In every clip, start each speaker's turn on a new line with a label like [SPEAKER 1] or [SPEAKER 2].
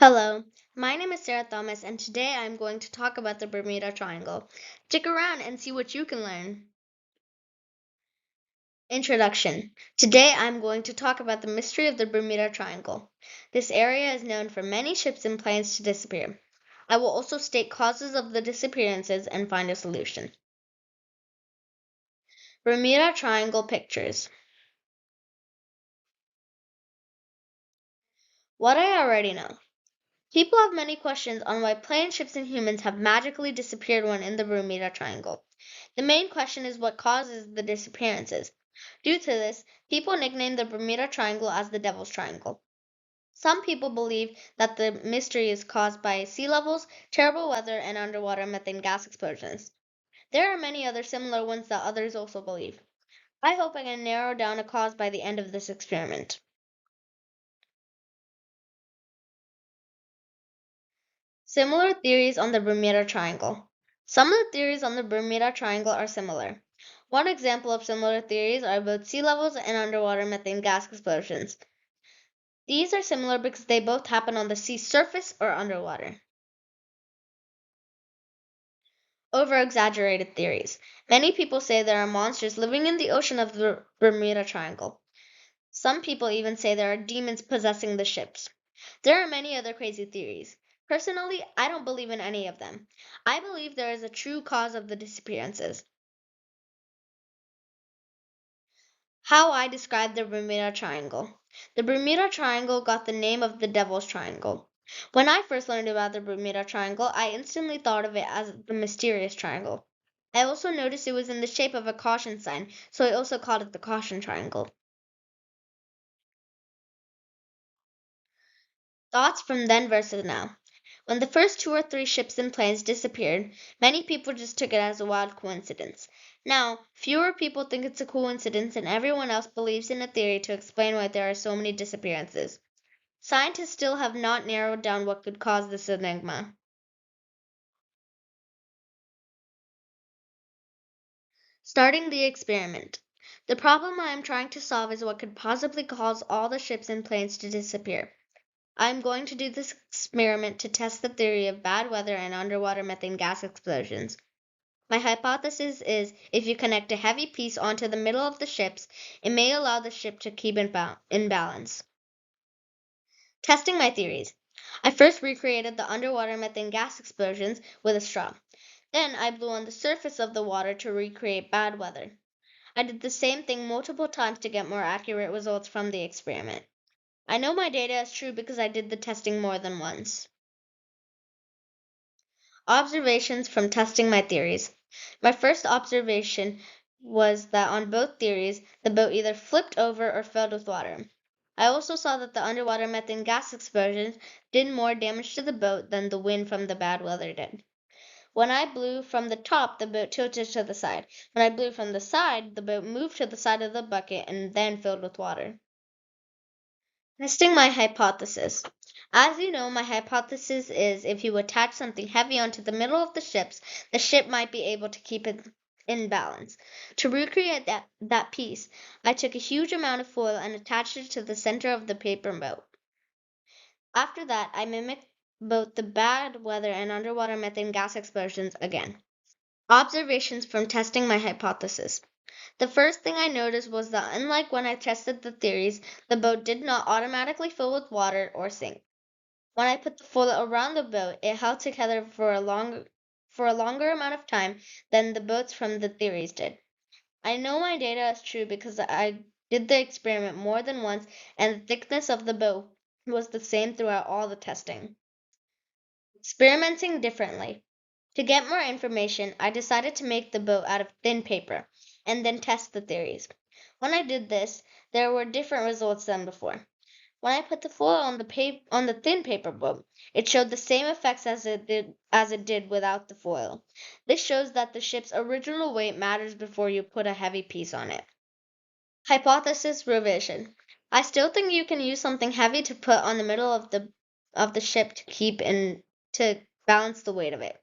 [SPEAKER 1] Hello, my name is Sarah Thomas, and today I'm going to talk about the Bermuda Triangle. Stick around and see what you can learn. Introduction. Today I'm going to talk about the mystery of the Bermuda Triangle. This area is known for many ships and planes to disappear. I will also state causes of the disappearances and find a solution. Bermuda Triangle pictures. What I already know. People have many questions on why planes, ships, and humans have magically disappeared when in the Bermuda Triangle. The main question is what causes the disappearances. Due to this, people nicknamed the Bermuda Triangle as the Devil's Triangle. Some people believe that the mystery is caused by sea levels, terrible weather, and underwater methane gas explosions. There are many other similar ones that others also believe. I hope I can narrow down a cause by the end of this experiment. Similar theories on the Bermuda Triangle. Some of the theories on the Bermuda Triangle are similar. One example of similar theories are both sea levels and underwater methane gas explosions. These are similar because they both happen on the sea surface or underwater. Over-exaggerated theories. Many people say there are monsters living in the ocean of the Bermuda Triangle. Some people even say there are demons possessing the ships. There are many other crazy theories. Personally, I don't believe in any of them. I believe there is a true cause of the disappearances. How I describe the Bermuda Triangle. The Bermuda Triangle got the name of the Devil's Triangle. When I first learned about the Bermuda Triangle, I instantly thought of it as the mysterious triangle. I also noticed it was in the shape of a caution sign, so I also called it the Caution Triangle. Thoughts from then versus now. When the first two or three ships and planes disappeared, many people just took it as a wild coincidence. Now, fewer people think it's a coincidence, and everyone else believes in a theory to explain why there are so many disappearances. Scientists still have not narrowed down what could cause this enigma. Starting the experiment. The problem I am trying to solve is what could possibly cause all the ships and planes to disappear. I am going to do this experiment to test the theory of bad weather and underwater methane gas explosions. My hypothesis is if you connect a heavy piece onto the middle of the ships, it may allow the ship to keep in balance. Testing my theories. I first recreated the underwater methane gas explosions with a straw. Then I blew on the surface of the water to recreate bad weather. I did the same thing multiple times to get more accurate results from the experiment. I know my data is true because I did the testing more than once. Observations from testing my theories. My first observation was that on both theories, the boat either flipped over or filled with water. I also saw that the underwater methane gas explosions did more damage to the boat than the wind from the bad weather did. When I blew from the top, the boat tilted to the side. When I blew from the side, the boat moved to the side of the bucket and then filled with water. Testing my hypothesis. As you know, my hypothesis is if you attach something heavy onto the middle of the ship might be able to keep it in balance. To recreate that piece, I took a huge amount of foil and attached it to the center of the paper boat. After that, I mimicked both the bad weather and underwater methane gas explosions again. Observations from testing my hypothesis. The first thing I noticed was that unlike when I tested the theories, the boat did not automatically fill with water or sink. When I put the foil around the boat, it held together for a longer amount of time than the boats from the theories did. I know my data is true because I did the experiment more than once and the thickness of the boat was the same throughout all the testing. Experimenting differently. To get more information, I decided to make the boat out of thin paper and then test the theories. When I did this, there were different results than before. When I put the foil on the thin paper boat, it showed the same effects as it did without the foil. This shows that the ship's original weight matters before you put a heavy piece on it. Hypothesis revision. I still think you can use something heavy to put on the middle of the ship to balance the weight of it.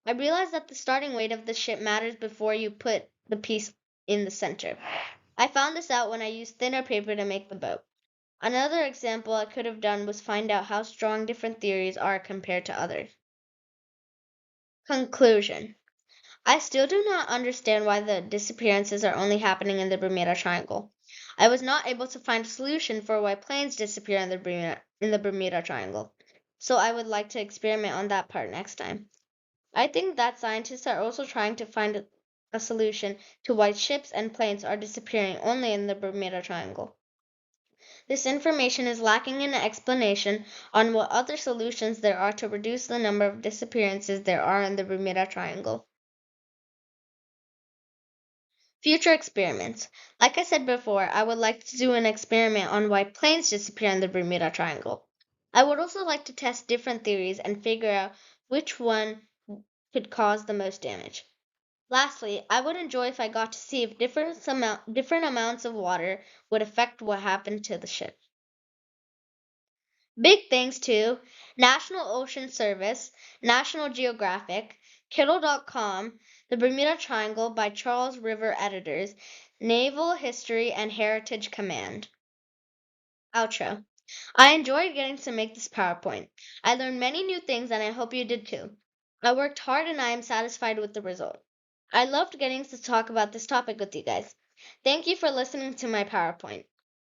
[SPEAKER 1] I realized that the starting weight of the ship matters before you put the piece in the center. I found this out when I used thinner paper to make the boat. Another example I could have done was find out how strong different theories are compared to others. Conclusion. I still do not understand why the disappearances are only happening in the Bermuda Triangle. I was not able to find a solution for why planes disappear in the Bermuda Triangle, so I would like to experiment on that part next time. I think that scientists are also trying to find a solution to why ships and planes are disappearing only in the Bermuda Triangle. This information is lacking in an explanation on what other solutions there are to reduce the number of disappearances there are in the Bermuda Triangle. Future experiments. Like I said before, I would like to do an experiment on why planes disappear in the Bermuda Triangle. I would also like to test different theories and figure out which one could cause the most damage. Lastly, I would enjoy if I got to see if different amounts of water would affect what happened to the ship. Big thanks to National Ocean Service, National Geographic, Kittle.com, The Bermuda Triangle by Charles River Editors, Naval History and Heritage Command. Outro. I enjoyed getting to make this PowerPoint. I learned many new things and I hope you did too. I worked hard and I am satisfied with the result. I loved getting to talk about this topic with you guys. Thank you for listening to my PowerPoint.